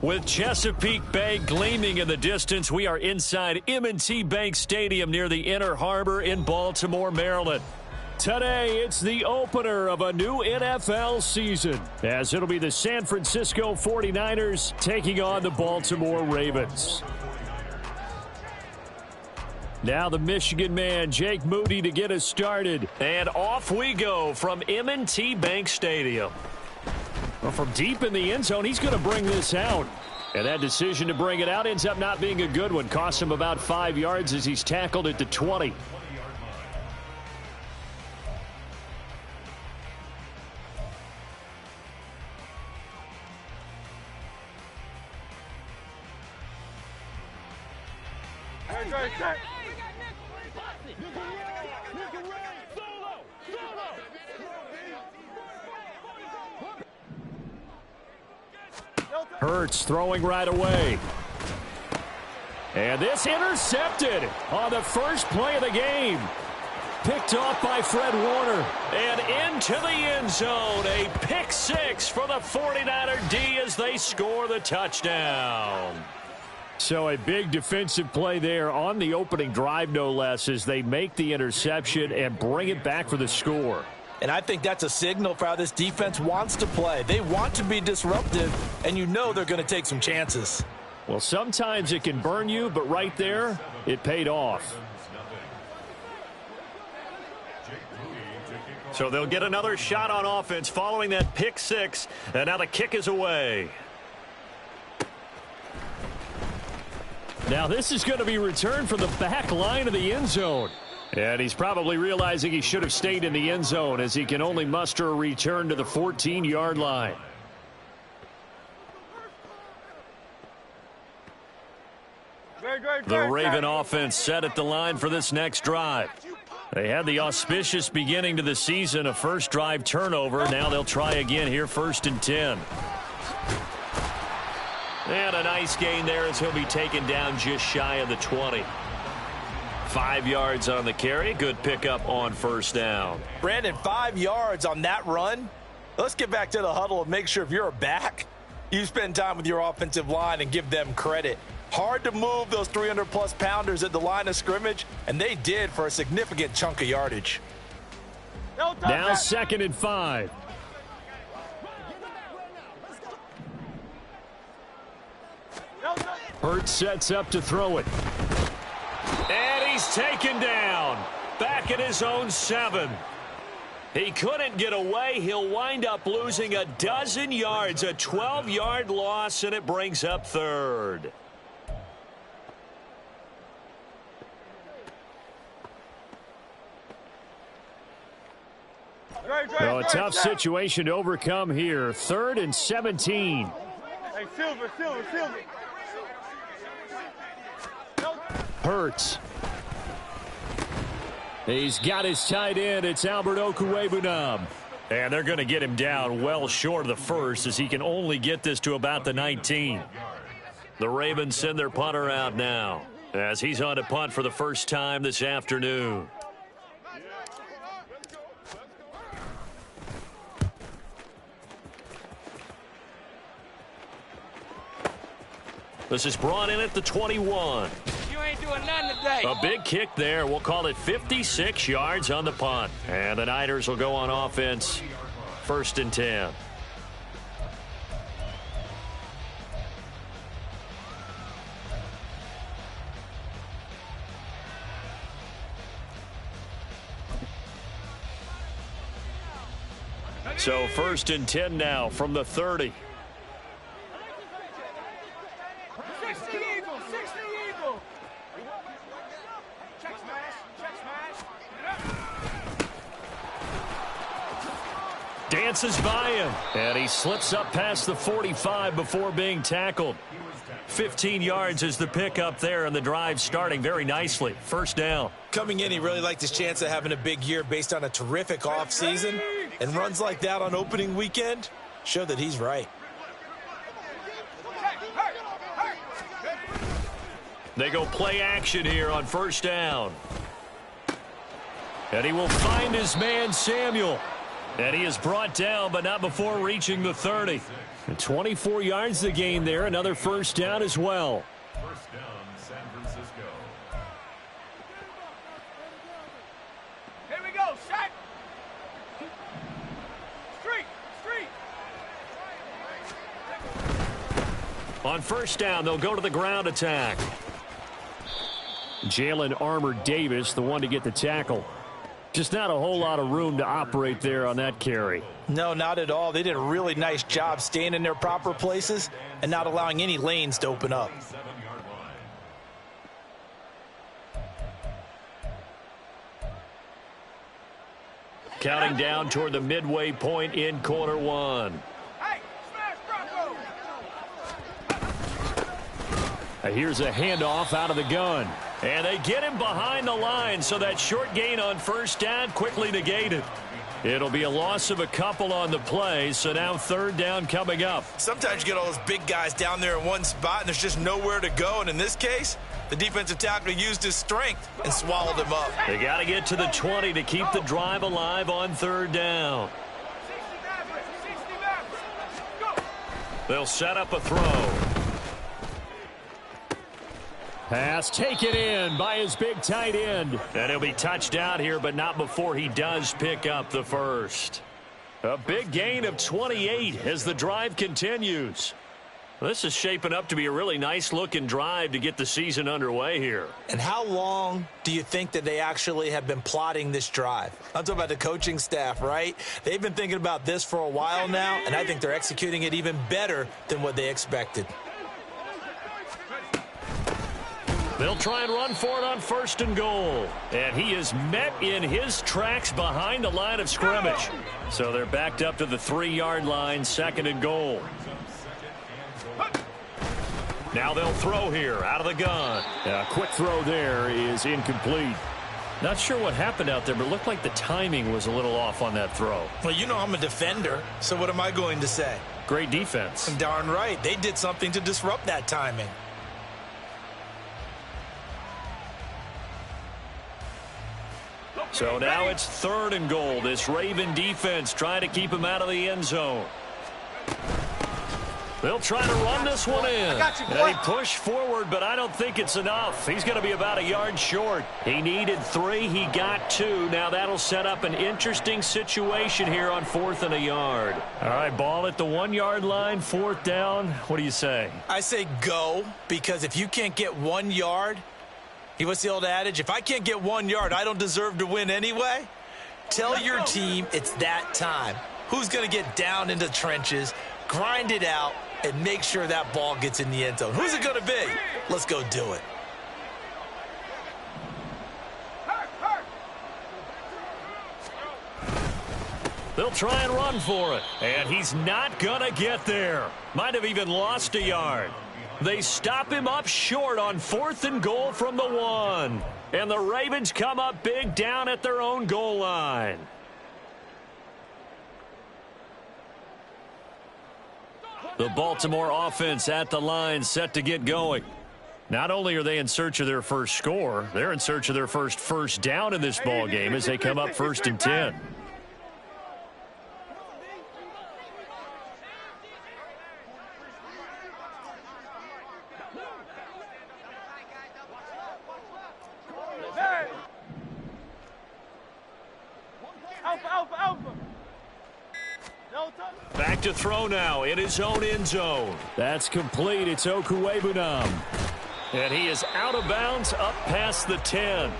With Chesapeake Bay gleaming in the distance, we are inside M&T Bank Stadium near the Inner Harbor in Baltimore, Maryland. Today, it's the opener of a new NFL season, as it'll be the San Francisco 49ers taking on the Baltimore Ravens. Now the Michigan man, Jake Moody, to get us started. And off we go from M&T Bank Stadium. Well, from deep in the end zone, he's going to bring this out. And that decision to bring it out ends up not being a good one. Costs him about 5 yards as he's tackled at the 20. Hurts throwing right away. And this intercepted on the first play of the game. Picked off by Fred Warner. And into the end zone. A pick six for the 49er D as they score the touchdown. So a big defensive play there on the opening drive, no less, as they make the interception and bring it back for the score. And I think that's a signal for how this defense wants to play. They want to be disruptive, and you know they're going to take some chances. Well, sometimes it can burn you, but right there, it paid off. So they'll get another shot on offense following that pick six, and now the kick is away. Now this is going to be returned from the back line of the end zone. And he's probably realizing he should have stayed in the end zone as he can only muster a return to the 14-yard line. The Raven offense set at the line for this next drive. They had the auspicious beginning to the season, a first drive turnover. Now they'll try again here, 1st and 10. And a nice gain there as he'll be taken down just shy of the 20. 5 yards on the carry. Good pickup on first down. Brandon, 5 yards on that run. Let's get back to the huddle and make sure if you're a back, you spend time with your offensive line and give them credit. Hard to move those 300-plus pounders at the line of scrimmage, and they did for a significant chunk of yardage. Now 2nd and 5. Hurts sets up to throw it. And he's taken down. Back at his own 7. He couldn't get away. He'll wind up losing a dozen yards. A 12-yard loss, and it brings up 3rd. Well, a tough situation to overcome here. 3rd and 17. Hey, Silver. Hurts. He's got his tight end. It's Albert Okwuegbunam. And they're going to get him down well short of the first as he can only get this to about the 19. The Ravens send their punter out now as he's on to punt for the first time this afternoon. This is brought in at the 21. You ain't doing nothing today. A big kick there. We'll call it 56 yards on the punt. And the Niners will go on offense. 1st and 10. So 1st and 10 now from the 30. Dances by him, and he slips up past the 45 before being tackled. 15 yards is the pickup there, and the drive starting very nicely. 1st down. Coming in, he really liked his chance of having a big year based on a terrific offseason, and runs like that on opening weekend show that he's right. They go play action here on 1st down. And he will find his man Samuel. And he is brought down, but not before reaching the 30. And 24 yards the gain there. Another 1st down as well. 1st down, San Francisco. Here we go, shot. Street. On 1st down, they'll go to the ground attack. Jalen Armour Davis, the one to get the tackle. Just not a whole lot of room to operate there on that carry. No, not at all. They did a really nice job staying in their proper places and not allowing any lanes to open up. Counting down toward the midway point in quarter 1. Hey, smash Bronco. Here's a handoff out of the gun. And they get him behind the line, so that short gain on 1st down quickly negated. It'll be a loss of a couple on the play, so now 3rd down coming up. Sometimes you get all those big guys down there in one spot, and there's just nowhere to go. And in this case, the defensive tackle used his strength and swallowed him up. They got to get to the 20 to keep the drive alive on 3rd down. They'll set up a throw. Pass taken in by his big tight end. And he'll be touched out here, but not before he does pick up the 1st. A big gain of 28 as the drive continues. This is shaping up to be a really nice-looking drive to get the season underway here. And how long do you think that they actually have been plotting this drive? I'm talking about the coaching staff, right? They've been thinking about this for a while now, and I think they're executing it even better than what they expected. They'll try and run for it on 1st and goal. And he is met in his tracks behind the line of scrimmage. So they're backed up to the 3-yard line, 2nd and goal. Now they'll throw here out of the gun. A quick throw there is incomplete. Not sure what happened out there, but it looked like the timing was a little off on that throw. Well, you know I'm a defender, so what am I going to say? Great defense. Darn right. They did something to disrupt that timing. So now it's 3rd and goal. This Raven defense trying to keep him out of the end zone. They'll try to run this one in. And he pushed forward, but I don't think it's enough. He's going to be about a yard short. He needed 3. He got 2. Now that'll set up an interesting situation here on 4th and a yard. All right, ball at the 1-yard line, 4th down. What do you say? I say go, because if you can't get 1 yard, what's the old adage? If I can't get 1 yard, I don't deserve to win anyway. Tell your team it's that time. Who's going to get down into the trenches, grind it out, and make sure that ball gets in the end zone? Who's it going to be? Let's go do it. They'll try and run for it. And he's not going to get there. Might have even lost a yard. They stop him up short on 4th and goal from the 1. And the Ravens come up big down at their own goal line. The Baltimore offense at the line, set to get going. Not only are they in search of their first score, they're in search of their first down in this ball game as they come up 1st and 10. Back to throw now in his own end zone. That's complete. It's Okuwebunam. And he is out of bounds up past the 10.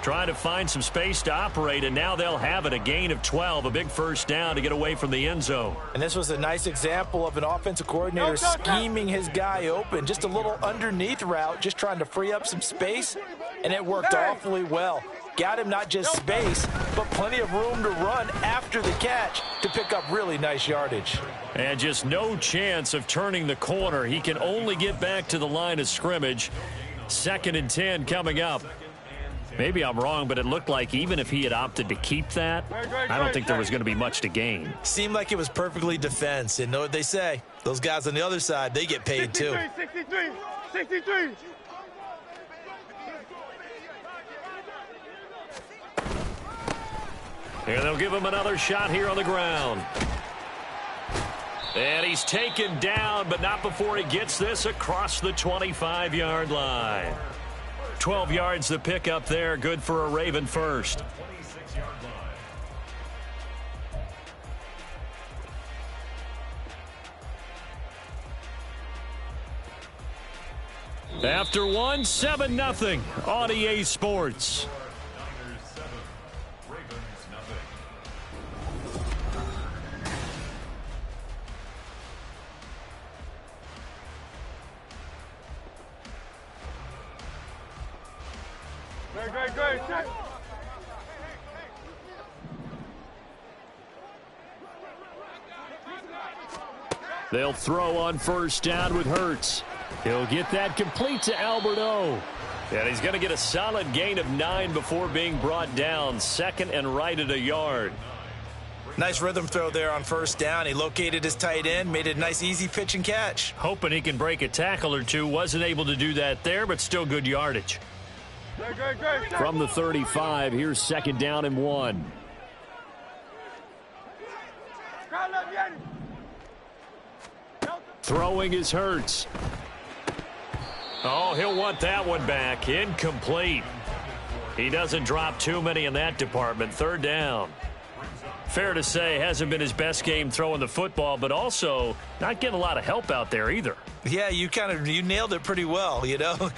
Trying to find some space to operate, and now they'll have it. A gain of 12, a big first down to get away from the end zone. And this was a nice example of an offensive coordinator scheming his guy open. Just a little underneath route, just trying to free up some space, and it worked awfully well. Got him not just space, but plenty of room to run after the catch to pick up really nice yardage. And just no chance of turning the corner. He can only get back to the line of scrimmage. 2nd and 10 coming up. Maybe I'm wrong, but it looked like even if he had opted to keep that, I don't think there was going to be much to gain. Seemed like it was perfectly defense. And know what they say? Those guys on the other side, they get paid too. 63. And they'll give him another shot here on the ground. And he's taken down, but not before he gets this across the 25-yard line. 12 yards to pick up there. Good for a Raven first. 26-yard line. After one, 7-0 on EA Sports. Niners 7, Ravens nothing. Great. They'll throw on first down with Hurts. He'll get that complete to Alberto. And he's going to get a solid gain of 9 before being brought down. 2nd and right at a yard. Nice rhythm throw there on first down. He located his tight end, made a nice easy pitch and catch. Hoping he can break a tackle or two. Wasn't able to do that there, but still good yardage. Great. From the 35, here's 2nd down and 1. Throwing is Hurts. Oh, he'll want that one back. Incomplete. He doesn't drop too many in that department. 3rd down. Fair to say, hasn't been his best game throwing the football, but also not getting a lot of help out there either. Yeah, you nailed it pretty well, you know.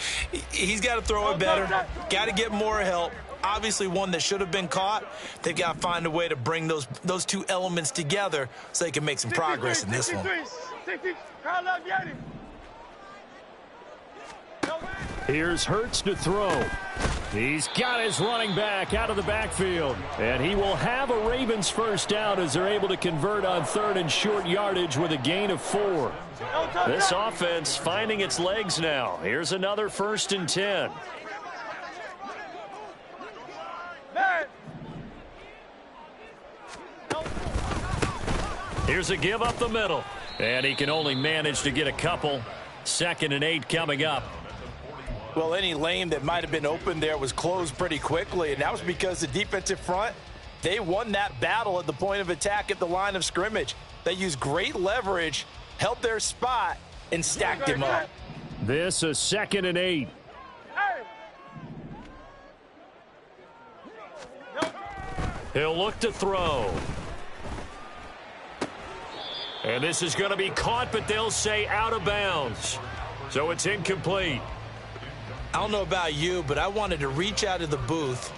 He's got to throw it better. Got to get more help. Obviously one that should have been caught. They've got to find a way to bring those two elements together so they can make some progress in this one. 60. Here's Hurts to throw. He's got his running back out of the backfield. And he will have a Ravens first down as they're able to convert on 3rd and short yardage with a gain of 4. This offense finding its legs now. Here's another 1st and 10. Here's a give up the middle. And he can only manage to get a couple. 2nd and 8 coming up. Well, any lane that might have been open there was closed pretty quickly, and that was because the defensive front, they won that battle at the point of attack at the line of scrimmage. They used great leverage, held their spot, and stacked him up. This a 2nd and 8. He'll look to throw. And this is going to be caught, but they'll say out of bounds. So it's incomplete. I don't know about you, but I wanted to reach out of the booth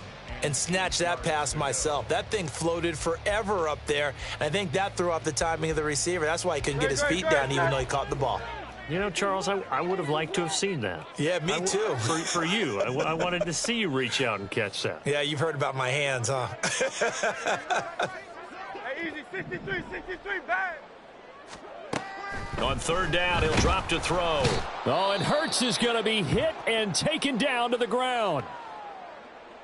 and snatch that pass myself. That thing floated forever up there. And I think that threw off the timing of the receiver. That's why he couldn't get his feet down even though he caught the ball. You know, Charles, I would have liked to have seen that. Yeah, me too. For you. I wanted to see you reach out and catch that. Yeah, you've heard about my hands, huh? Hey, easy. 63, bang. On 3rd down, he'll drop to throw. Oh, and Hurts is going to be hit and taken down to the ground.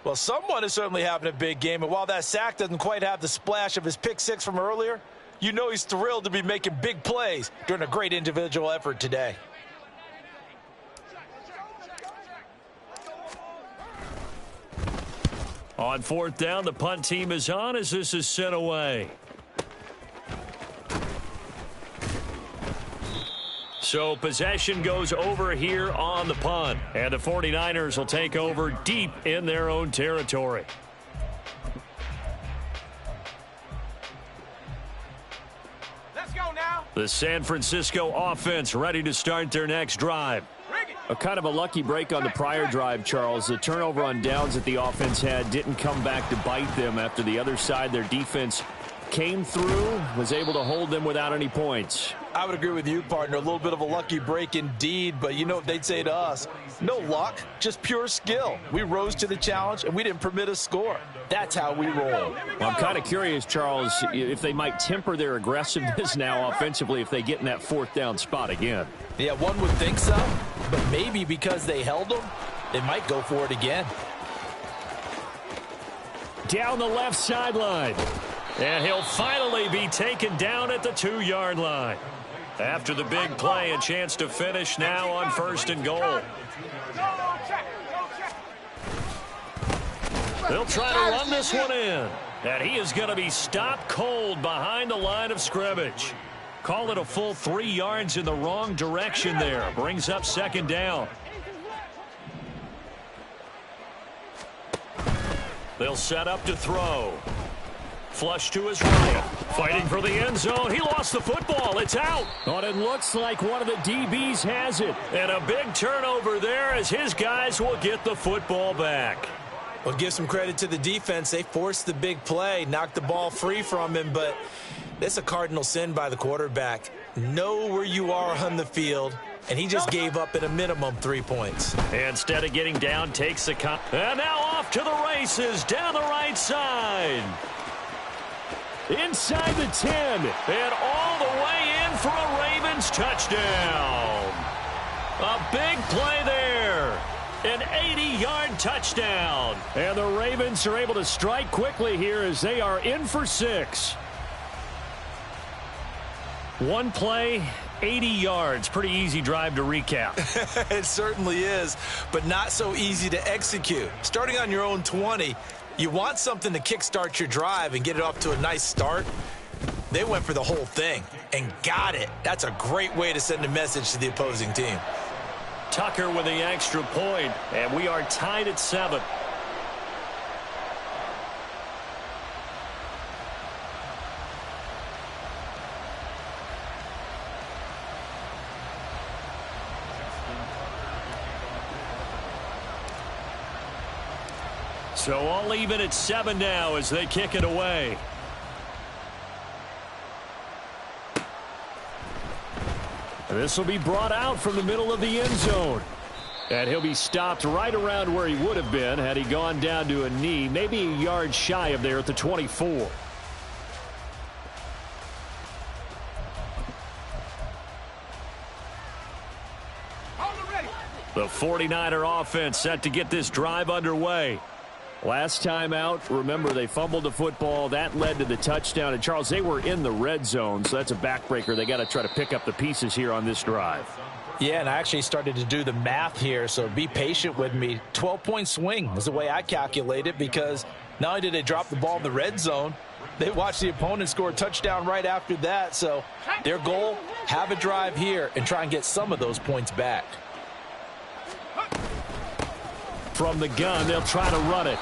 Well, someone is certainly having a big game, and while that sack doesn't quite have the splash of his pick six from earlier, you know he's thrilled to be making big plays during a great individual effort today. On 4th down, the punt team is on as this is sent away. So possession goes over here on the punt. And the 49ers will take over deep in their own territory. Let's go now. The San Francisco offense ready to start their next drive. Bring it. A kind of a lucky break on the prior drive, Charles. The turnover on downs that the offense had didn't come back to bite them after the other side. Their defense came through, was able to hold them without any points. I would agree with you, partner. A little bit of a lucky break indeed, but you know what they'd say to us? No luck, just pure skill. We rose to the challenge, and we didn't permit a score. That's how we roll. Well, I'm kind of curious, Charles, if they might temper their aggressiveness now offensively if they get in that fourth down spot again. Yeah, one would think so, but maybe because they held them, they might go for it again. Down the left sideline. And he'll finally be taken down at the 2-yard line. After the big play, a chance to finish now on 1st and goal. They'll try to run this one in. And he is going to be stopped cold behind the line of scrimmage. Call it a full 3 yards in the wrong direction there. Brings up 2nd down. They'll set up to throw. Flush to his right. Fighting for the end zone. He lost the football. It's out. But it looks like one of the DBs has it. And a big turnover there as his guys will get the football back. Well, give some credit to the defense. They forced the big play, knocked the ball free from him, but it's a cardinal sin by the quarterback. Know where you are on the field, and he just gave up at a minimum 3 points. Instead of getting down, takes the cut. And now off to the races down the right side. Inside the 10, and all the way in for a Ravens touchdown. A big play there. An 80-yard touchdown. And the Ravens are able to strike quickly here as they are in for 6. One play, 80 yards. Pretty easy drive to recap. It certainly is, but not so easy to execute. Starting on your own 20, you want something to kickstart your drive and get it off to a nice start. They went for the whole thing and got it. That's a great way to send a message to the opposing team. Tucker with the extra point, and we are tied at 7. So all even at 7 now as they kick it away. This will be brought out from the middle of the end zone. And he'll be stopped right around where he would have been had he gone down to a knee, maybe a yard shy of there at the 24. The 49er offense set to get this drive underway. Last time out, remember, they fumbled the football. That led to the touchdown. And, Charles, they were in the red zone, so that's a backbreaker. They got to try to pick up the pieces here on this drive. Yeah, and I actually started to do the math here, so be patient with me. 12-point swing is the way I calculate it, because not only did they drop the ball in the red zone, they watched the opponent score a touchdown right after that. So their goal, have a drive here and try and get some of those points back. From the gun, they'll try to run it.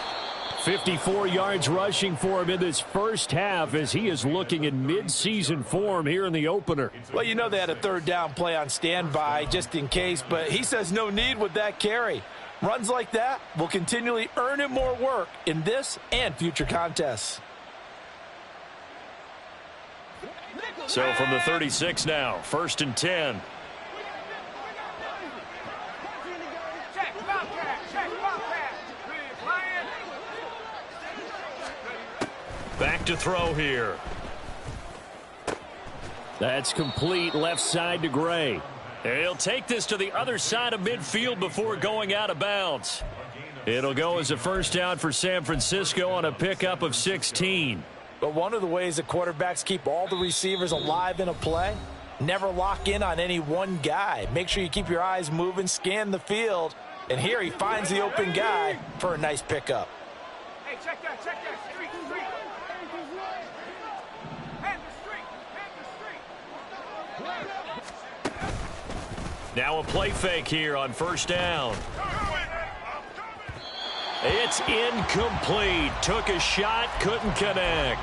54 yards rushing for him in this first half as he is looking in mid-season form here in the opener. Well, you know they had a 3rd down play on standby just in case, but he says no need with that carry. Runs like that will continually earn him more work in this and future contests. So from the 36 now, 1st and 10. Back to throw here. That's complete left side to Gray. He'll take this to the other side of midfield before going out of bounds. It'll go as a first down for San Francisco on a pickup of 16. But one of the ways that quarterbacks keep all the receivers alive in a play, never lock in on any one guy. Make sure you keep your eyes moving, scan the field. And here he finds the open guy for a nice pickup. Hey, check that, street. Now a play fake here on first down. It's incomplete. Took a shot, couldn't connect.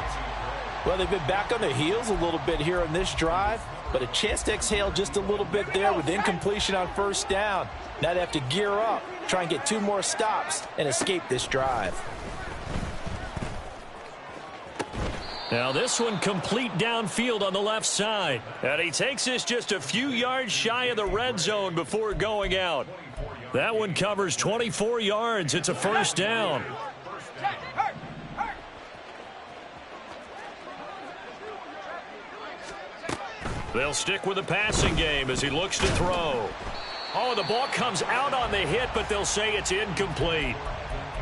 Well, they've been back on their heels a little bit here on this drive, but a chance to exhale just a little bit there with incompletion on first down. Now they have to gear up, try and get 2 more stops, and escape this drive. Now this one complete downfield on the left side. And he takes this just a few yards shy of the red zone before going out. That one covers 24 yards. It's a first down. They'll stick with the passing game as he looks to throw. Oh, the ball comes out on the hit, but they'll say it's incomplete.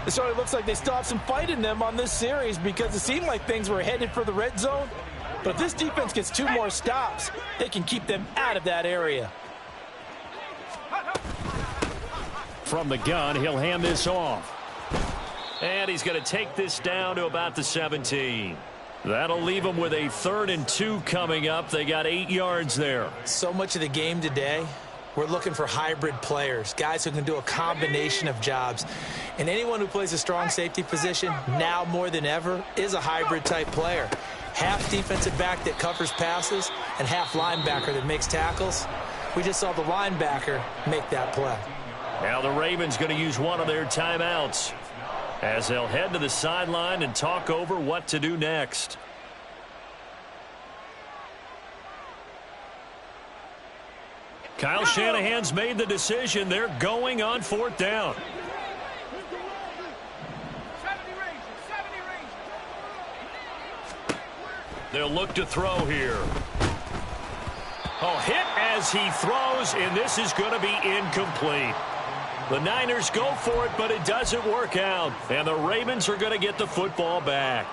It certainly looks like they still have some fight in them on this series because it seemed like things were headed for the red zone. But if this defense gets 2 more stops, they can keep them out of that area. From the gun, he'll hand this off. And he's going to take this down to about the 17. That'll leave them with a 3rd and 2 coming up. They got 8 yards there. So much of the game today, we're looking for hybrid players, guys who can do a combination of jobs. And anyone who plays a strong safety position, now more than ever, is a hybrid type player. Half defensive back that covers passes and half linebacker that makes tackles. We just saw the linebacker make that play. Now the Ravens going to use one of their timeouts as they'll head to the sideline and talk over what to do next. Kyle Shanahan's made the decision. They're going on 4th down. 70 range. They'll look to throw here. Oh, hit as he throws, and this is going to be incomplete. The Niners go for it, but it doesn't work out. And the Ravens are going to get the football back.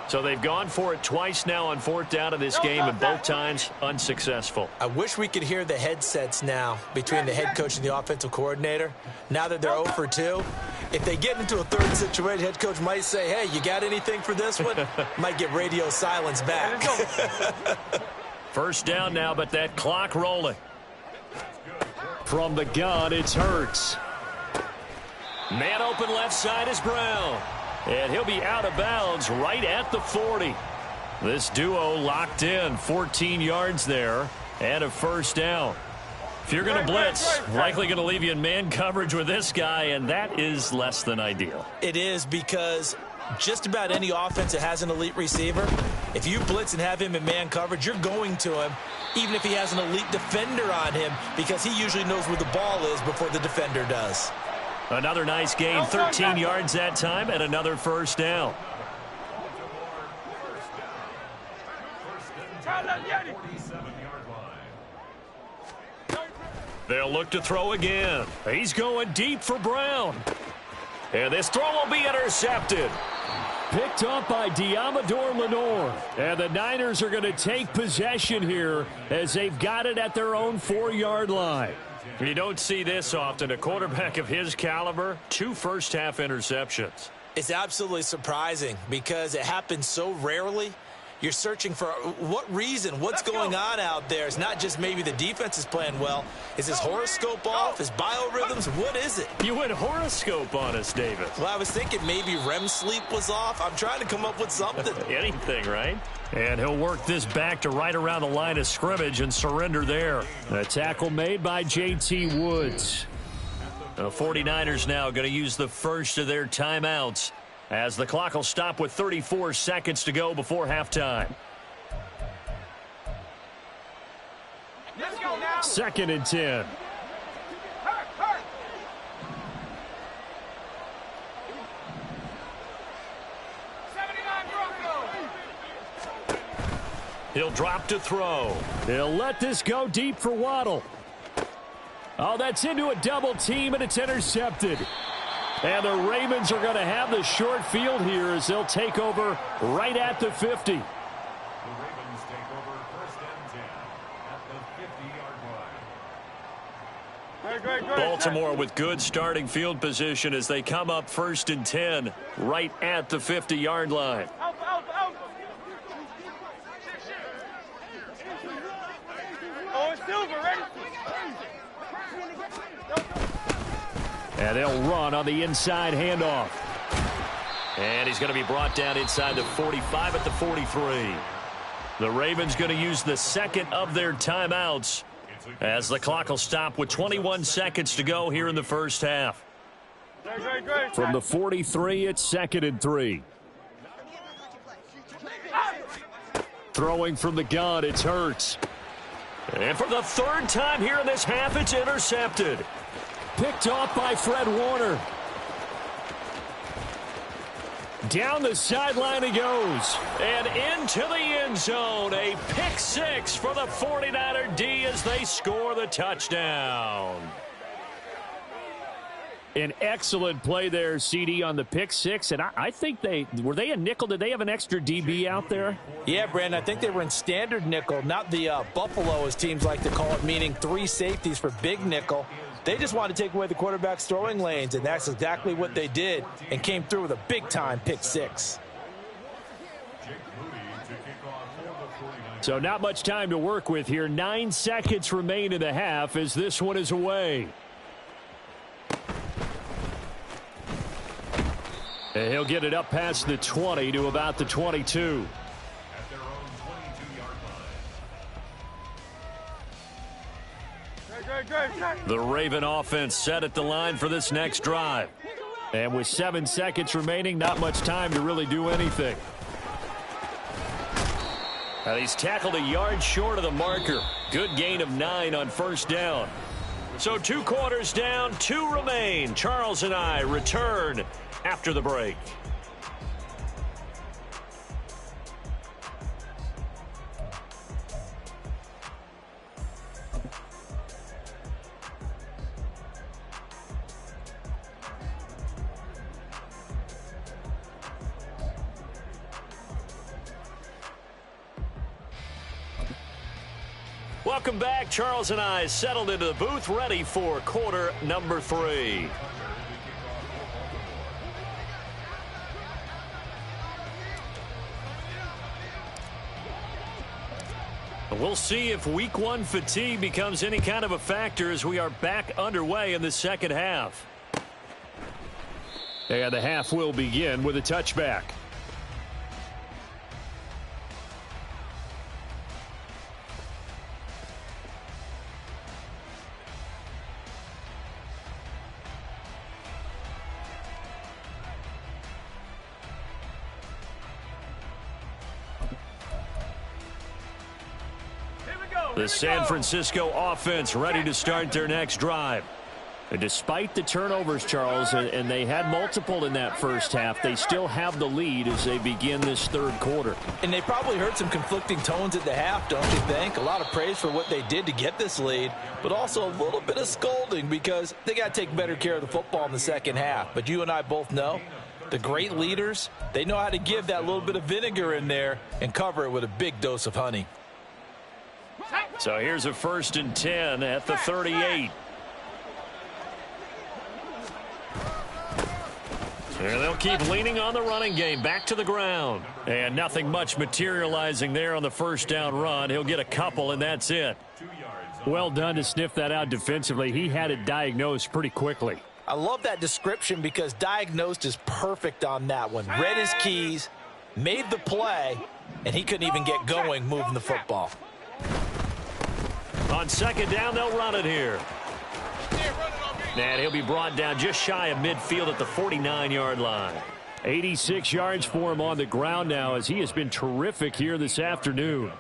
So they've gone for it twice now on 4th down in this game, and both times unsuccessful. I wish we could hear the headsets now between the head coach and the offensive coordinator. Now that they're 0 for 2, if they get into a 3rd situation, head coach might say, hey, you got anything for this one? Might get radio silence back. First down now, but that clock rolling. From the gun, it's Hurts. Man open left side is Brown. And he'll be out of bounds right at the 40. This duo locked in, 14 yards there, and a first down. If you're going to blitz, likely going to leave you in man coverage with this guy, and that is less than ideal. It is, because just about any offense that has an elite receiver, if you blitz and have him in man coverage, you're going to him, even if he has an elite defender on him, because he usually knows where the ball is before the defender does. Another nice gain, 13 yards that time, and another first down. They'll look to throw again. He's going deep for Brown. And this throw will be intercepted. Picked up by Diamador Lenore. And the Niners are going to take possession here as they've got it at their own 4-yard line. You don't see this often. A quarterback of his caliber, 2 first-half interceptions. It's absolutely surprising because it happens so rarely. You're searching for what reason, what's going on out there. It's not just maybe the defense is playing well. Is his horoscope off? His biorhythms? What is it? You went horoscope on us, David. Well, I was thinking maybe REM sleep was off. I'm trying to come up with something. Anything, right? And he'll work this back to right around the line of scrimmage and surrender there. A tackle made by J.T. Woods. The 49ers now going to use the first of their timeouts as the clock will stop with 34 seconds to go before halftime. Let's go now. 2nd and 10. Hurt. 79 Broncos. He'll drop to throw. He'll let this go deep for Waddle. Oh, that's into a double team, and it's intercepted. And the Ravens are going to have the short field here as they'll take over right at the 50. The Ravens take over 1st and 10 at the 50-yard line. Baltimore with good starting field position as they come up 1st and 10 right at the 50-yard line. Out. Oh, it's Silver, ready? And they'll run on the inside handoff. And he's going to be brought down inside the 45 at the 43. The Ravens going to use the second of their timeouts as the clock will stop with 21 seconds to go here in the first half. From the 43, it's 2nd and 3. Throwing from the gun, it's Hurts. And for the third time here in this half, it's intercepted. Picked off by Fred Warner. Down the sideline he goes. And into the end zone. A pick six for the 49er D as they score the touchdown. An excellent play there, CD, on the pick six. And I think were they a nickel? Did they have an extra DB out there? Yeah, Brandon, I think they were in standard nickel, not the Buffalo, as teams like to call it, meaning 3 safeties for big nickel. They just wanted to take away the quarterback's throwing lanes, and that's exactly what they did, and came through with a big-time pick six. So not much time to work with here. 9 seconds remain in the half as this one is away. And he'll get it up past the 20 to about the 22. At their own 22-yard line. The Raven offense set at the line for this next drive. And with 7 seconds remaining, not much time to really do anything. Now he's tackled a yard short of the marker. Good gain of 9 on first down. So 2 quarters down, 2 remain. Charles and I return after the break. Welcome back. Charles and I settled into the booth, ready for quarter number 3. We'll see if week 1 fatigue becomes any kind of a factor as we are back underway in the second half. And the half will begin with a touchback. The San Francisco offense ready to start their next drive. And despite the turnovers, Charles, and they had multiple in that first half, they still have the lead as they begin this third quarter. And they probably heard some conflicting tones at the half, don't you think? A lot of praise for what they did to get this lead, but also a little bit of scolding because they got to take better care of the football in the second half. But you and I both know the great leaders, they know how to give that little bit of vinegar in there and cover it with a big dose of honey. So here's a 1st and 10 at the 38. And they'll keep leaning on the running game. Back to the ground. And nothing much materializing there on the first down run. He'll get a couple, and that's it. Well done to sniff that out defensively. He had it diagnosed pretty quickly. I love that description because diagnosed is perfect on that one. Read his keys, made the play, and he couldn't even get going moving the football. On second down, they'll run it here. And he'll be brought down just shy of midfield at the 49-yard line. 86 yards for him on the ground now as he has been terrific here this afternoon.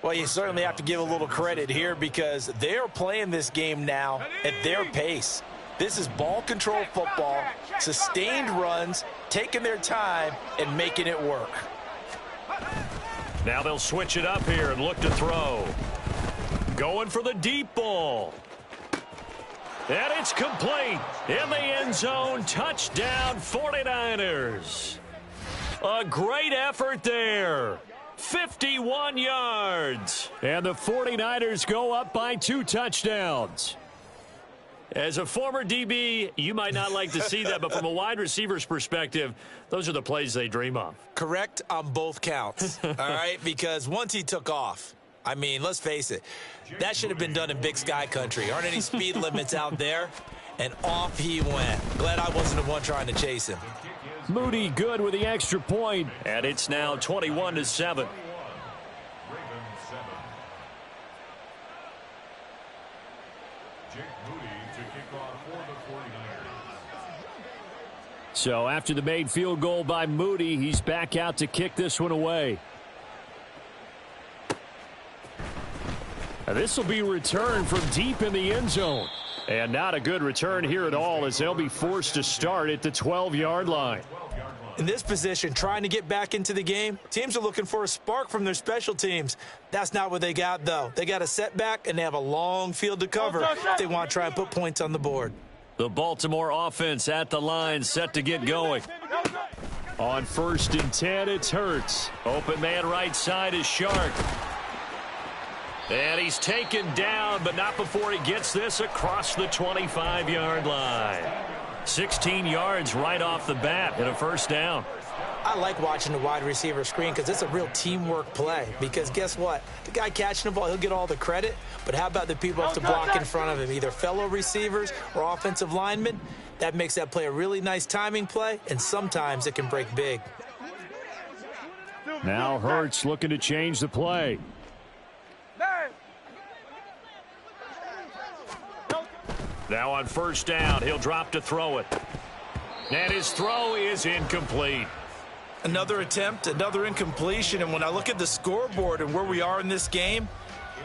Well, you certainly have to give a little credit here because they're playing this game now at their pace. This is ball control football, sustained runs, taking their time and making it work. Now they'll switch it up here and look to throw. Going for the deep ball. And it's complete in the end zone. Touchdown 49ers. A great effort there. 51 yards. And the 49ers go up by 2 touchdowns. As a former DB, you might not like to see that, but from a wide receiver's perspective, those are the plays they dream of. Correct on both counts, all right? Because once he took off, I mean, let's face it, that should have been done in Big Sky country. Aren't any speed limits out there? And off he went. Glad I wasn't the one trying to chase him. Moody good with the extra point, and it's now 21-7. Jake Moody to kick off for the 49ers. So after the made field goal by Moody, he's back out to kick this one away. This will be returned from deep in the end zone. And not a good return here at all, as they'll be forced to start at the 12-yard line. In this position, trying to get back into the game, teams are looking for a spark from their special teams. That's not what they got, though. They got a setback, and they have a long field to cover if they want to try and put points on the board. The Baltimore offense at the line, set to get going. On 1st and 10, it's Hurts. Open man right side is Shark. And he's taken down, but not before he gets this across the 25-yard line. 16 yards right off the bat and a first down. I like watching the wide receiver screen because it's a real teamwork play. Because guess what? The guy catching the ball, he'll get all the credit. But how about the people who have to block in front of him, either fellow receivers or offensive linemen? That makes that play a really nice timing play, and sometimes it can break big. Now Hurts looking to change the play. Now on 1st down, he'll drop to throw it. And his throw is incomplete. Another attempt, another incompletion, and when I look at the scoreboard and where we are in this game,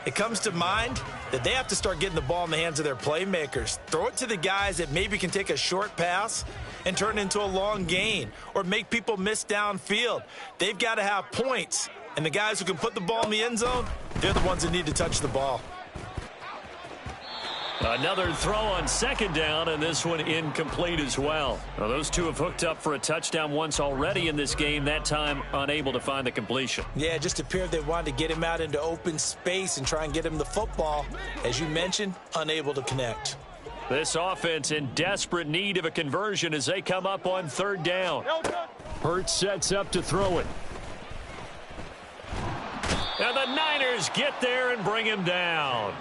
it comes to mind that they have to start getting the ball in the hands of their playmakers. Throw it to the guys that maybe can take a short pass and turn it into a long gain or make people miss downfield. They've got to have points, and the guys who can put the ball in the end zone, they're the ones that need to touch the ball. Another throw on 2nd down, and this one incomplete as well. Now, those two have hooked up for a touchdown once already in this game, that time unable to find the completion. Yeah, it just appeared they wanted to get him out into open space and try and get him the football. As you mentioned, unable to connect. This offense in desperate need of a conversion as they come up on 3rd down. Hurts sets up to throw it. And the Niners get there and bring him down.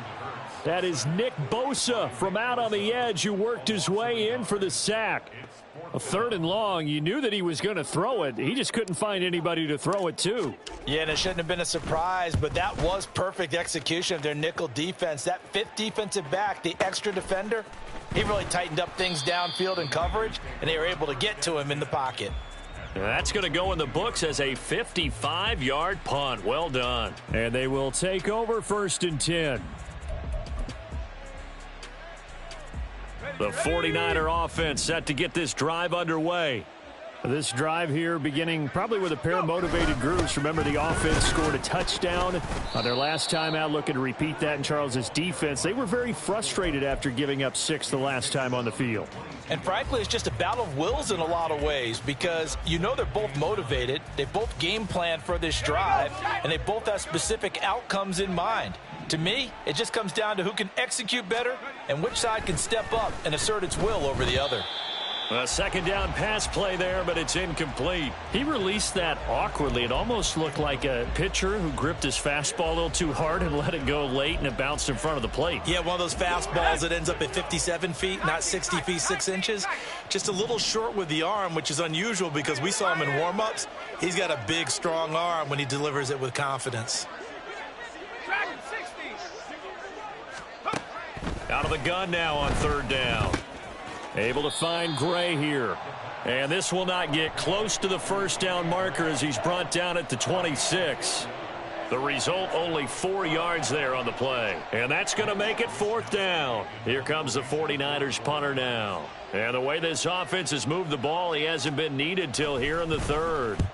That is Nick Bosa from out on the edge who worked his way in for the sack. A 3rd and long, you knew that he was going to throw it. He just couldn't find anybody to throw it to. Yeah, and it shouldn't have been a surprise, but that was perfect execution of their nickel defense. That 5th defensive back, the extra defender, he really tightened up things downfield in coverage, and they were able to get to him in the pocket. That's going to go in the books as a 55-yard punt. Well done. And they will take over 1st and 10. The 49er offense set to get this drive underway. This drive here beginning probably with a pair of motivated groups. Remember, the offense scored a touchdown on their last time out, looking to repeat that in Charles's defense. They were very frustrated after giving up 6 the last time on the field. And frankly, it's just a battle of wills in a lot of ways because you know they're both motivated. They both game planned for this drive, and they both have specific outcomes in mind. To me, it just comes down to who can execute better and which side can step up and assert its will over the other. A 2nd down pass play there, but it's incomplete. He released that awkwardly. It almost looked like a pitcher who gripped his fastball a little too hard and let it go late, and it bounced in front of the plate. Yeah, one of those fastballs that ends up at 57 feet, not 60 feet 6 inches. Just a little short with the arm, which is unusual because we saw him in warm-ups. He's got a big, strong arm when he delivers it with confidence. Out of the gun now on 3rd down. Able to find Gray here. And this will not get close to the 1st down marker as he's brought down at the 26. The result, only 4 yards there on the play. And that's going to make it 4th down. Here comes the 49ers punter now. And the way this offense has moved the ball, he hasn't been needed till here in the 3rd.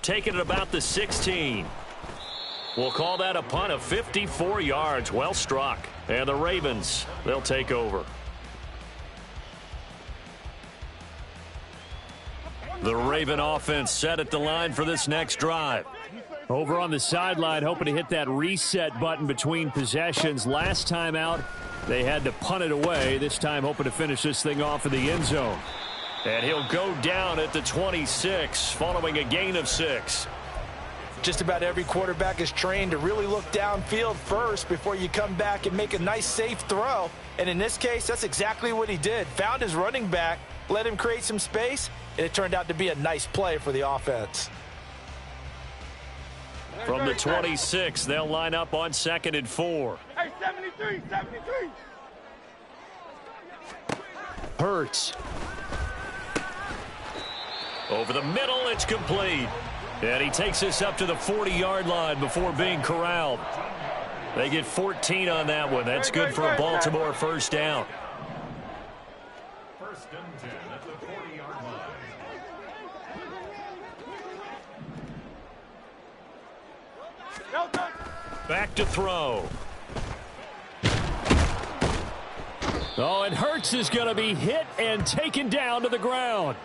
Taking it about the 16. We'll call that a punt of 54 yards. Well struck. And the Ravens, they'll take over. The Raven offense set at the line for this next drive. Over on the sideline, hoping to hit that reset button between possessions. Last time out, they had to punt it away. This time, hoping to finish this thing off in the end zone. And he'll go down at the 26, following a gain of 6. Just about every quarterback is trained to really look downfield first before you come back and make a nice, safe throw. And in this case, that's exactly what he did. Found his running back, let him create some space, and it turned out to be a nice play for the offense. From the 26, they'll line up on 2nd and 4. Hey, 73, 73. Hurts. Over the middle, it's complete. And he takes us up to the 40-yard line before being corralled. They get 14 on that one. That's good for a Baltimore first down. First and 10 at the 40-yard line. Back to throw. Oh, and Hurts is going to be hit and taken down to the ground.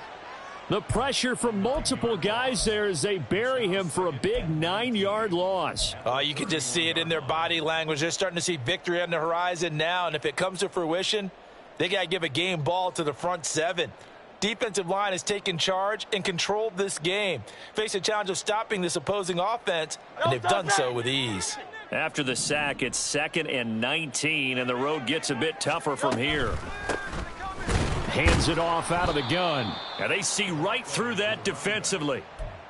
The pressure from multiple guys there as they bury him for a big 9-yard loss. You can just see it in their body language. They're starting to see victory on the horizon now, and if it comes to fruition, they got to give a game ball to the front 7. Defensive line has taken charge and controlled this game. Face a challenge of stopping this opposing offense, and they've done so with ease. After the sack, it's 2nd and 19, and the road gets a bit tougher from here. Hands it off out of the gun. And they see right through that defensively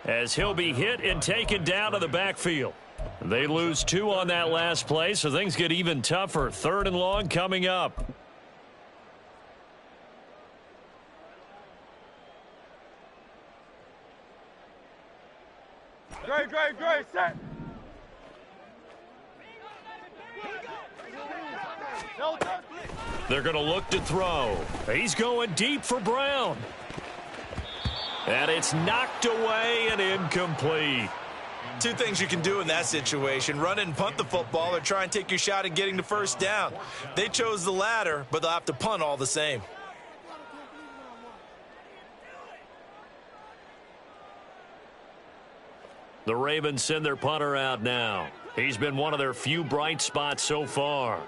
as he'll be hit and taken down to the backfield. They lose 2 on that last play, so things get even tougher. 3rd and long coming up. Great, set. They're going to look to throw. He's going deep for Brown. And it's knocked away and incomplete. 2 things you can do in that situation: run and punt the football, or try and take your shot at getting the first down. They chose the latter, but they'll have to punt all the same. The Ravens send their punter out now. He's been one of their few bright spots so far.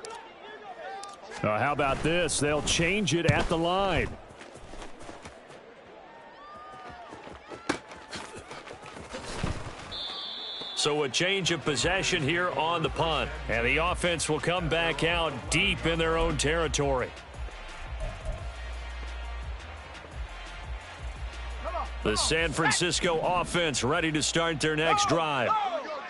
How about this? They'll change it at the line. So a change of possession here on the punt. And the offense will come back out deep in their own territory. The San Francisco offense ready to start their next drive.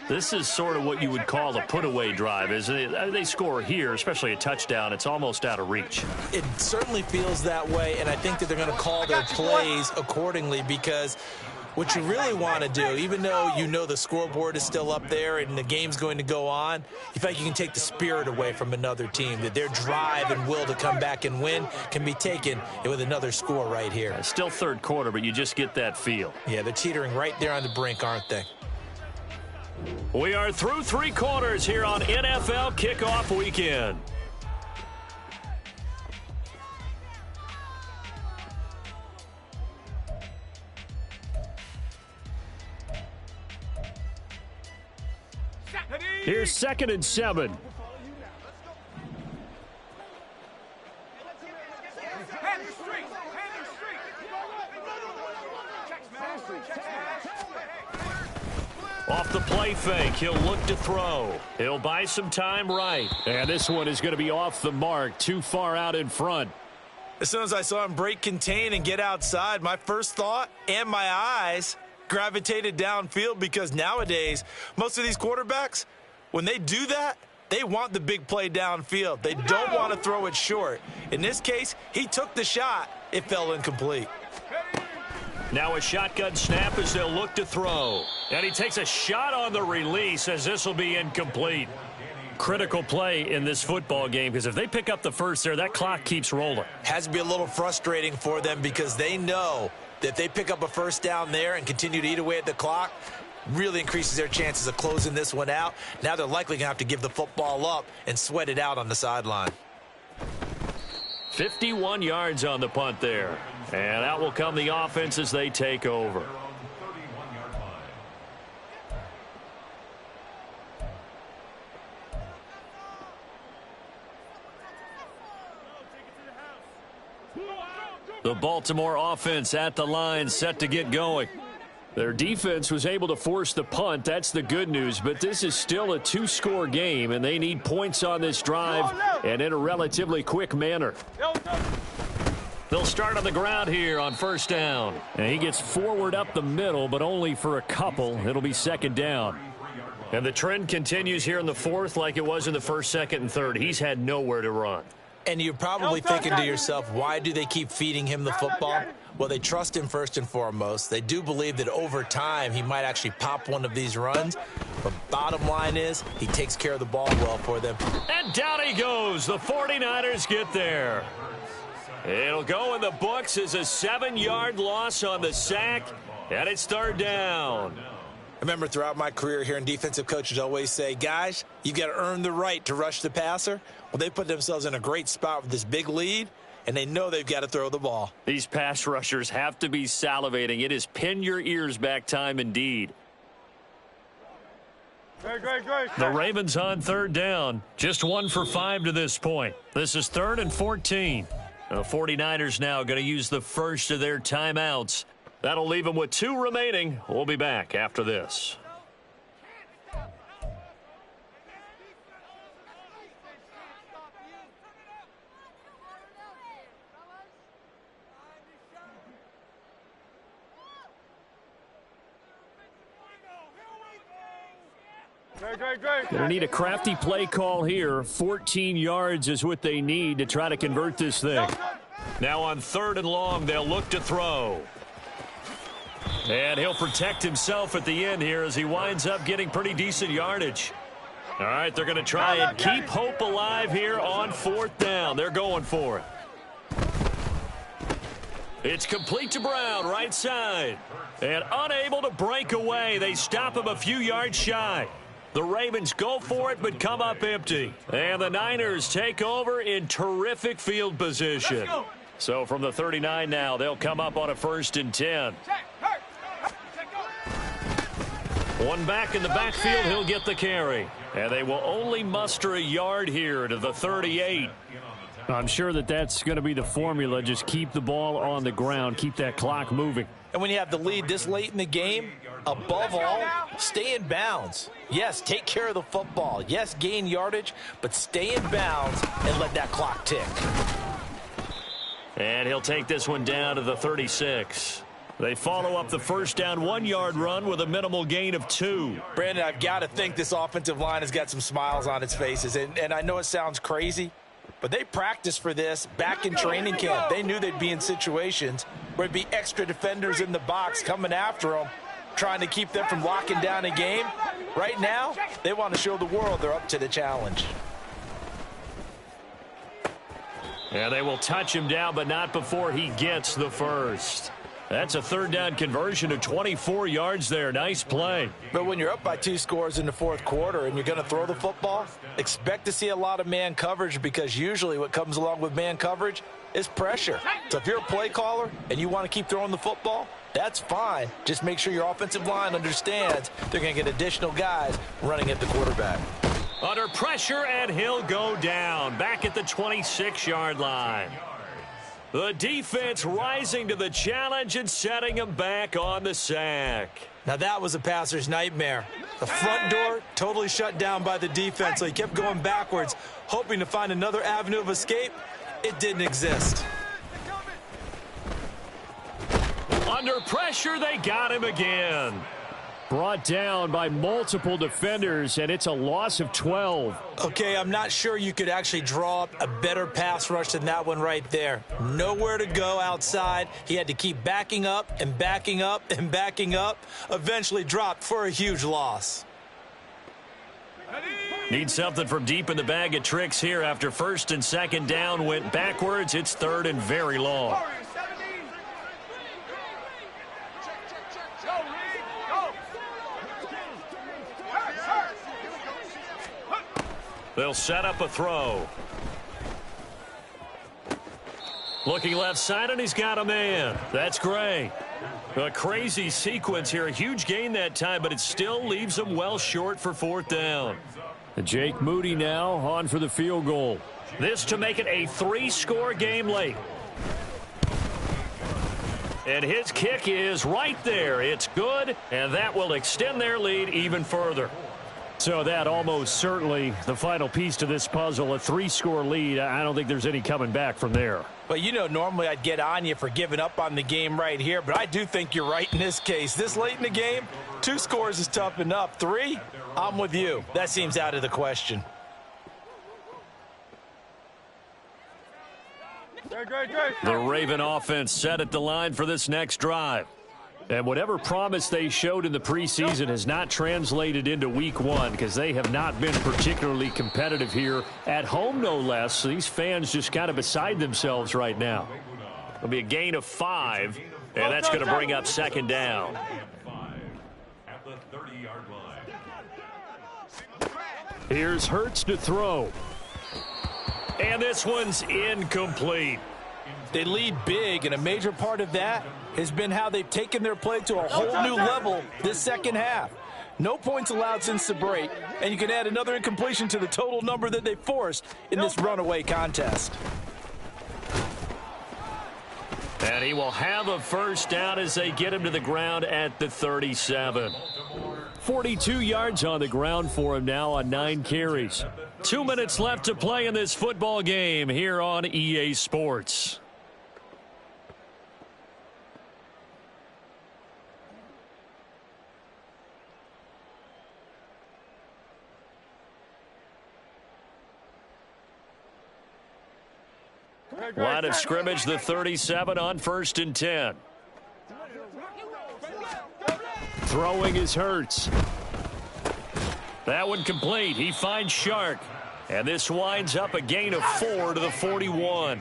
This is sort of what you would call a put-away drive, isn't it? They score here, especially a touchdown. It's almost out of reach. It certainly feels that way, and I think that they're going to call their plays accordingly, because what you really want to do, even though you know the scoreboard is still up there and the game's going to go on, you feel like you can take the spirit away from another team, that their drive and will to come back and win can be taken with another score right here. Still 3rd quarter, but you just get that feel. Yeah, they're teetering right there on the brink, aren't they? We are through 3 quarters here on NFL Kickoff Weekend. Here's 2nd and 7. Off the play fake, he'll look to throw. He'll buy some time right. And this one is going to be off the mark, too far out in front. As soon as I saw him break contain and get outside, my first thought and my eyes gravitated downfield, because nowadays, most of these quarterbacks, when they do that, they want the big play downfield. They don't want to throw it short. In this case, he took the shot. It fell incomplete. Now a shotgun snap as they'll look to throw. And he takes a shot on the release as this will be incomplete. Critical play in this football game, because if they pick up the first there, that clock keeps rolling. Has to be a little frustrating for them, because they know that if they pick up a first down there and continue to eat away at the clock, really increases their chances of closing this one out. Now they're likely going to have to give the football up and sweat it out on the sideline. 51 yards on the punt there. And out will come the offense as they take over. The Baltimore offense at the line, set to get going. Their defense was able to force the punt. That's the good news. But this is still a 2-score game, and they need points on this drive and in a relatively quick manner. They'll start on the ground here on first down. And he gets forward up the middle, but only for a couple. It'll be 2nd down. And the trend continues here in the fourth like it was in the first, second, and third. He's had nowhere to run. And you're probably thinking to yourself, why do they keep feeding him the football? Well, they trust him first and foremost. They do believe that over time he might actually pop one of these runs. But bottom line is he takes care of the ball well for them. And down he goes. The 49ers get there. It'll go in the books as a 7-yard loss on the sack. And it's third down. I remember throughout my career hearing defensive coaches always say, guys, you've got to earn the right to rush the passer. Well, they put themselves in a great spot with this big lead, and they know they've got to throw the ball. These pass rushers have to be salivating. It is pin your ears back time indeed. The Ravens on third down. Just 1 for 5 to this point. This is 3rd and 14. The 49ers now going to use the first of their timeouts. That'll leave them with 2 remaining. We'll be back after this. Going to need a crafty play call here. 14 yards is what they need to try to convert this thing. Now on 3rd and long, they'll look to throw. And he'll protect himself at the end here as he winds up getting pretty decent yardage. All right, they're going to try and keep hope alive here on 4th down. They're going for it. It's complete to Brown, right side. And unable to break away. They stop him a few yards shy. The Ravens go for it but come up empty. And the Niners take over in terrific field position. So from the 39 now, they'll come up on a 1st and 10. One back in the backfield, he'll get the carry. And they will only muster a yard here to the 38. I'm sure that's going to be the formula. Just keep the ball on the ground. Keep that clock moving. And when you have the lead this late in the game, above all, stay in bounds. Yes, take care of the football. Yes, gain yardage, but stay in bounds and let that clock tick. And he'll take this one down to the 36. They follow up the first down 1-yard run with a minimal gain of 2. Brandon, I've got to think this offensive line has got some smiles on its faces. And I know it sounds crazy, but they practiced for this back in training camp. They knew they'd be in situations where there'd be extra defenders in the box coming after them, trying to keep them from locking down a game. Right now, they want to show the world they're up to the challenge. Yeah, they will touch him down, but not before he gets the first. That's a 3rd down conversion of 24 yards there. Nice play. But when you're up by 2 scores in the 4th quarter and you're going to throw the football, expect to see a lot of man coverage, because usually what comes along with man coverage is pressure. So if you're a play caller and you want to keep throwing the football, that's fine. Just make sure your offensive line understands they're going to get additional guys running at the quarterback. Under pressure, and he'll go down. Back at the 26-yard line. The defense rising to the challenge and setting him back on the sack. Now that was a passer's nightmare. The front door totally shut down by the defense, so he kept going backwards, hoping to find another avenue of escape. It didn't exist. Under pressure, they got him again. Brought down by multiple defenders, and it's a loss of 12. Okay, I'm not sure you could actually draw up a better pass rush than that one right there. Nowhere to go outside. He had to keep backing up and backing up and backing up. Eventually dropped for a huge loss. Need something from deep in the bag of tricks here after 1st and 2nd down went backwards. It's 3rd and very long. They'll set up a throw. Looking left side, and he's got a man. That's great. A crazy sequence here. A huge gain that time, but it still leaves him well short for 4th down. Jake Moody now on for the field goal. This to make it a 3-score game late. And his kick is right there. It's good, and that will extend their lead even further. So that almost certainly the final piece to this puzzle, a 3-score lead. I don't think there's any coming back from there. But, you know, normally I'd get on you for giving up on the game right here, but I do think you're right in this case. This late in the game, 2 scores is tough enough. 3, I'm with you. That seems out of the question. The Raven offense set at the line for this next drive. And whatever promise they showed in the preseason has not translated into week one because they have not been particularly competitive here at home, no less. So these fans just kind of beside themselves right now. It'll be a gain of 5, and that's going to bring up second down. At the 30-yard line. Here's Hurts to throw. And this one's incomplete. They lead big, and a major part of that has been how they've taken their play to a whole new level this second half. No points allowed since the break, and you can add another incompletion to the total number that they forced in this runaway contest. And he will have a first down as they get him to the ground at the 37. 42 yards on the ground for him now on 9 carries. 2 minutes left to play in this football game here on EA Sports. Line of scrimmage, the 37 on 1st and 10. Throwing is Hurts. That one complete. He finds Shark. And this winds up a gain of 4 to the 41.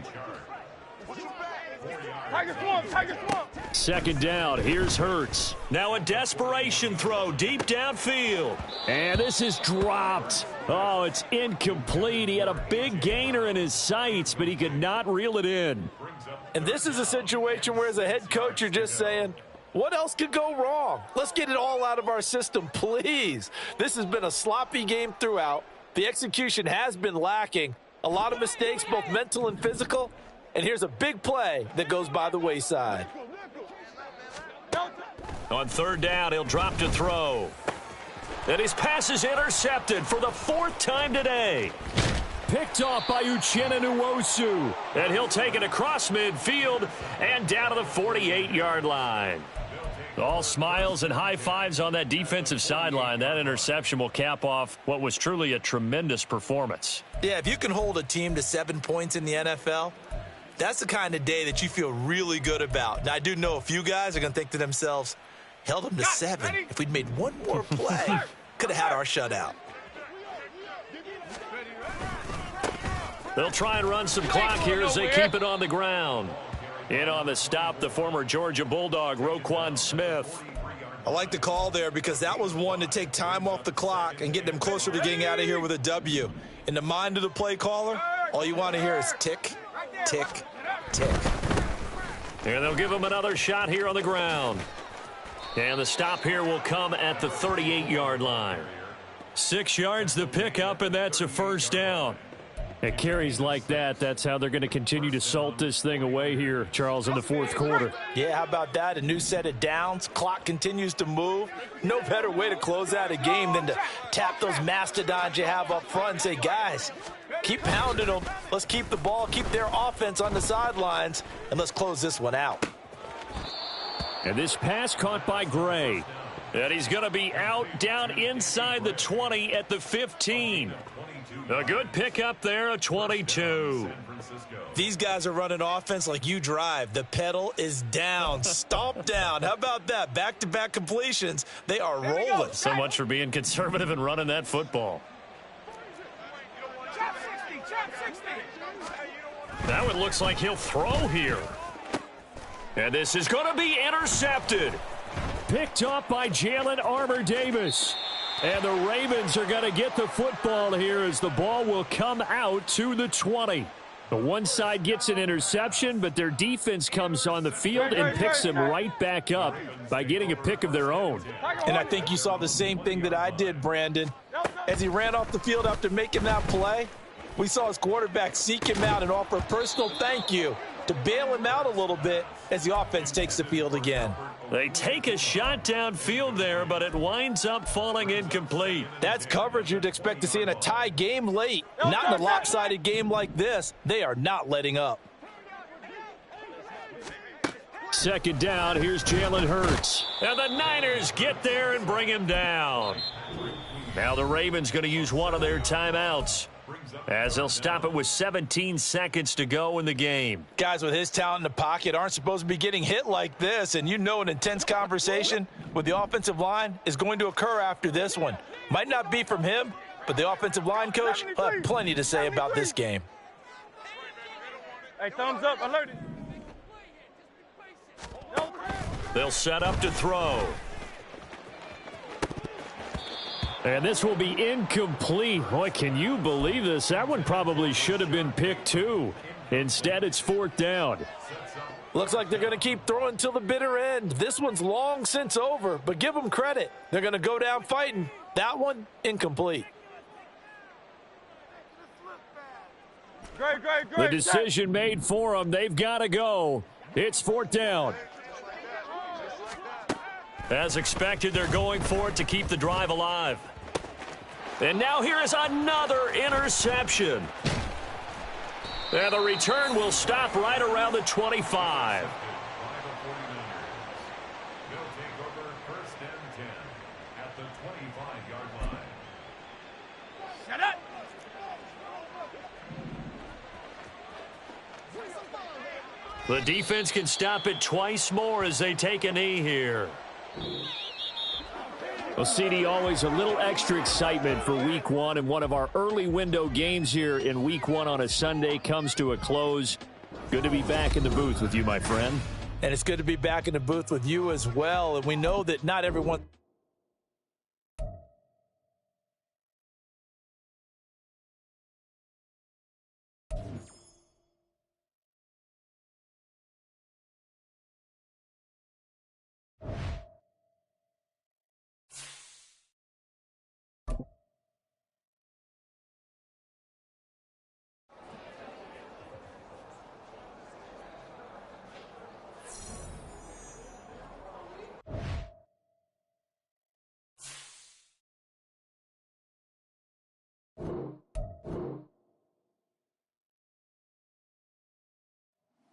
Second down. Here's Hurts. Now a desperation throw deep downfield. And this is dropped. Oh, it's incomplete. He had a big gainer in his sights, but he could not reel it in. And this is a situation where as a head coach you're just saying, what else could go wrong? Let's get it all out of our system, please. This has been a sloppy game throughout. The execution has been lacking. A lot of mistakes, both mental and physical. And here's a big play that goes by the wayside. On 3rd down, he'll drop to throw. And his pass is intercepted for the 4th time today. Picked off by Uchenna Nwosu. And he'll take it across midfield and down to the 48-yard line. All smiles and high fives on that defensive sideline. That interception will cap off what was truly a tremendous performance. Yeah, if you can hold a team to 7 points in the NFL, that's the kind of day that you feel really good about. Now, I do know a few guys are going to think to themselves, held them to 7. If we'd made one more play, could have had our shutout. They'll try and run some clock here as they keep it on the ground. In on the stop, the former Georgia Bulldog, Roquan Smith. I like the call there because that was one to take time off the clock and get them closer to getting out of here with a W. In the mind of the play caller, all you want to hear is tick, tick, tick. And they'll give him another shot here on the ground. And the stop here will come at the 38-yard line. 6 yards the pickup, and that's a first down. At carries like that, that's how they're going to continue to salt this thing away here, Charles, in the 4th quarter. Yeah, how about that? A new set of downs. Clock continues to move. No better way to close out a game than to tap those mastodons you have up front and say, guys, keep pounding them. Let's keep the ball, keep their offense on the sidelines, and let's close this one out. And this pass caught by Gray. And he's going to be out down inside the 20 at the 15. A good pickup there, a 22. These guys are running offense like you drive. The pedal is down, stomp down. How about that? Back-to-back completions. They are rolling. So much for being conservative and running that football. Now it looks like he'll throw here. And this is going to be intercepted. Picked off by Jalen Armour-Davis. And the Ravens are going to get the football here as the ball will come out to the 20. The one side gets an interception, but their defense comes on the field and picks them right back up by getting a pick of their own. And I think you saw the same thing that I did, Brandon. As he ran off the field after making that play, we saw his quarterback seek him out and offer a personal thank you to bail him out a little bit as the offense takes the field again. They take a shot downfield there, but it winds up falling incomplete. That's coverage you'd expect to see in a tie game late. Not in a lopsided game like this. They are not letting up. Second down, here's Jalen Hurts. And the Niners get there and bring him down. Now the Ravens going to use one of their timeouts, as they'll stop it with 17 seconds to go in the game. Guys with his talent in the pocket aren't supposed to be getting hit like this, and you know an intense conversation with the offensive line is going to occur after this one. Might not be from him, but the offensive line coach will have plenty to say about this game. Hey, thumbs up, alerted. They'll set up to throw. And this will be incomplete. Boy, can you believe this? That one probably should have been picked too. Instead, it's fourth down. Looks like they're going to keep throwing till the bitter end. This one's long since over, but give them credit. They're going to go down fighting. That one, incomplete. Great. The decision made for them. They've got to go. It's fourth down. As expected, they're going for it to keep the drive alive. And now here is another interception. And the return will stop right around the 25. They'll take over first and 10 at the 25-yard line. Shut up. The defense can stop it twice more as they take a knee here. Well, CD, always a little extra excitement for week one, and one of our early window games here in week one on a Sunday comes to a close. Good to be back in the booth with you, my friend. And it's good to be back in the booth with you as well. And we know that not everyone